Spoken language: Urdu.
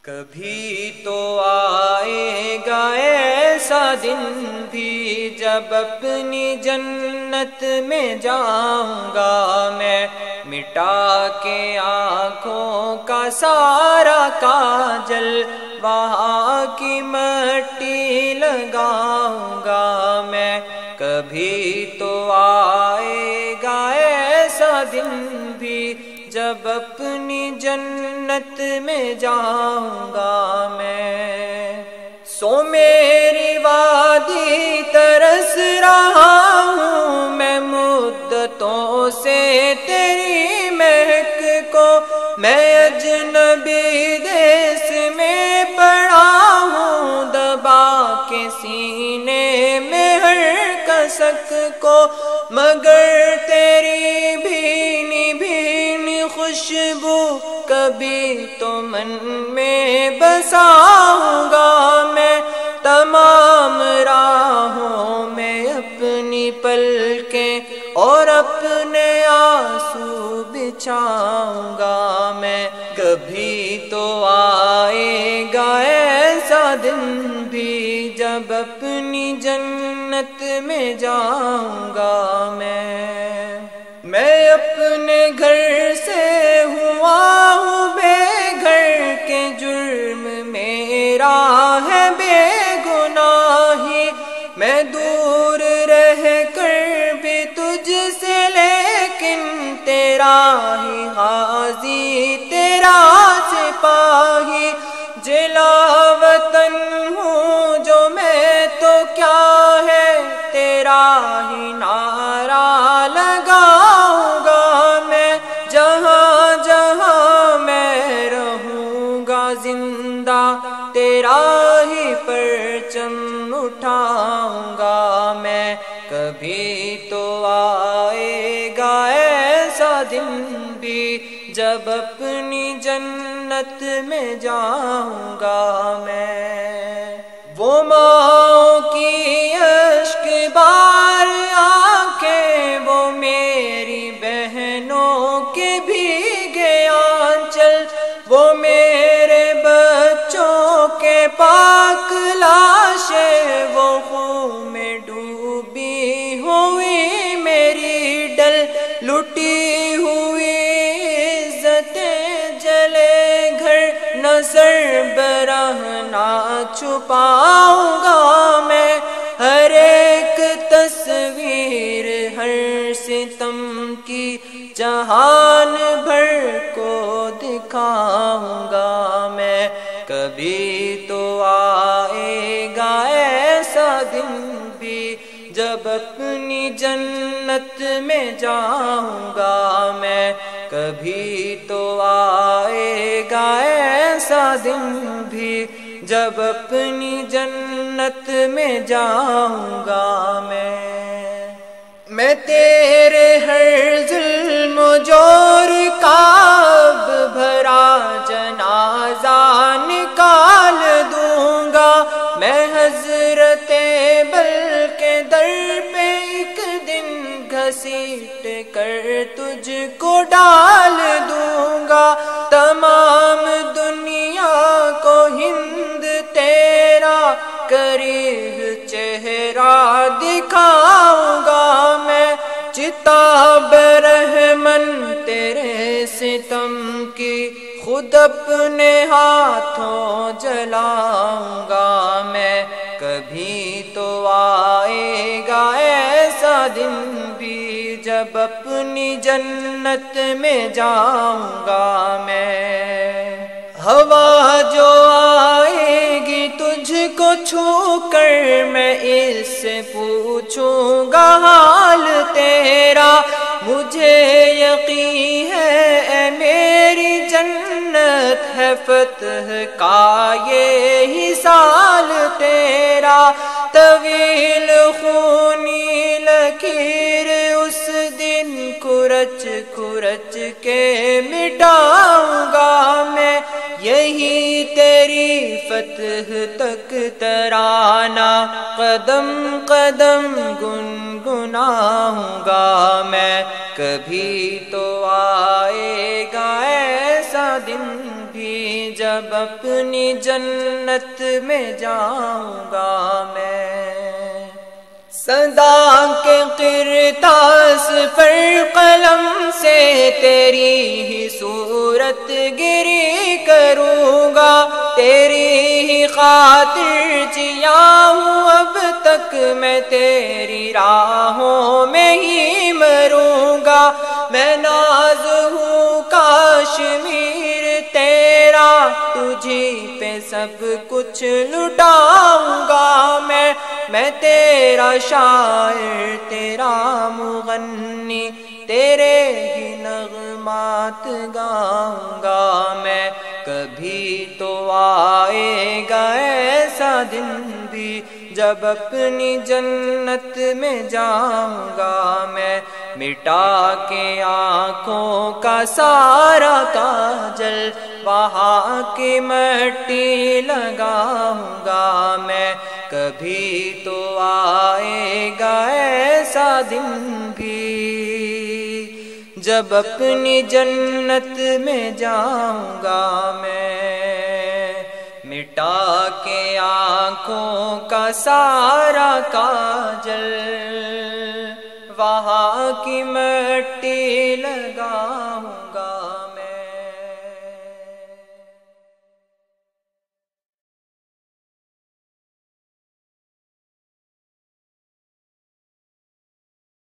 کبھی تو آئے گا ایسا دن بھی جب اپنی جنت میں جاؤں گا میں، مٹا کے آنکھوں کا سارا کاجل وہاں کی مٹی لگاؤں گا میں۔ کبھی تو آئے گا ایسا دن بھی جب اپنی جنت میں جاؤں گا میں۔ سو میری وادی ترس رہا ہوں میں مدتوں سے تیری مہک کو، میں اجنبی دیس میں پڑا ہوں دبا کے سینے میں ہر کسک کو، مگر تیری بھینی بھینی خوشبو کبھی تو من میں بساؤں گا میں۔ تمام راہوں میں اپنی پلکیں اور اپنے آنسو بچھاؤں گا میں۔ کبھی تو آئے گا ایسا دن بھی جب اپنی جنت میں جاؤں گا میں اپنے گھر سے ہوا ہوں بے گھر کے، جرم میرا ہے بے گناہی، میں دور رہ کر بھی تجھ سے لیکن تیرا ہی غازی تیرا سپاہی، جلا وطن ہوں جو میں تو کیا ہے تیرا ہی نعرہ لگاؤں گا میں۔ جہاں جہاں میں رہوں گا زندہ تیرا ہی پرچم اٹھاؤں گا میں۔ کبھی تو آئے گا ایسا دن بھی جب اپنی جنت میں جاؤں گا میں۔ وہ ماں کی اشک بار آنکھیں، وہ میری بہنوں کے بھیگے آنچل، وہ میرے بچوں کے پاک لاشیں، وہ خون میں ڈوبی ہوئی میری ڈل، لٹی ہوئی عزتیں جلے گھر، نہ سربراہ نہ چھپاؤں گا میں۔ ہر ایک تصویر ہر ستم کی جہان بھر کو دکھاؤں گا میں۔ کبھی تو آئے گا ایسا دن بھی جب اپنی جنت میں جاؤں گا میں۔ کبھی تو آئے گا ایسا دن بھی جب اپنی جنت میں جاؤں گا میں تیرے ہر ظلم و جور کا اب بھرا جنازہ نکال دوں گا میں، حضرت بل کے در پہ ایک دن گھسیٹ کر تجھ کو ڈال دوں گا، تمام دنیا کو ہند تیرا کریہ چہرہ دکھاؤں گا میں۔ چتا برہمن تیرے ستم کی خود اپنے ہاتھوں جلاؤں گا میں۔ کبھی تو آئے گا ایسا دن بھی جب اپنی جنت میں جاؤں گا میں۔ ہوا جو آئے گی تجھ کو چھو کر میں اس سے پوچھوں گا حال تیرا، مجھے یقین ہے اے میری جنت ہے فتح کا یہ سال تیرا، طویل خونی لکیر اس دن کھرچ کھرچ کے مٹاؤں گا میں، یہی تیری فتح تک ترانہ قدم قدم گنگناؤں گا میں۔ کبھی تو آئے گا ایسا دن بھی جب اپنی جنت میں جاؤں گا میں، صدا کے قرطاس پر قلم سے تیری ہی صورت گری کروں گا، تیری ہی خاطر جیا ہوں اب تک میں، تیری راہوں میں ہی مروں گا، میں ناز ہوں کاشمیر تیرا، تجھی پہ سب کچھ لٹاؤں گا میں تیرا شاعر تیرا مغنی، تیرے ہی نغمات گاؤں گا میں، کبھی تو آئے گا ایسا دن بھی جب اپنی جنت میں جاؤں گا میں، مٹا کے آنکھوں کا سارا کاجل وہاں کی مٹی لگاؤں گا میں، کبھی تو آئے گا ایسا دن بھی جب اپنی جنت میں جاؤں گا میں، مٹا کے آنکھوں کا سارا کاجل وہاں کی مٹی لگاؤں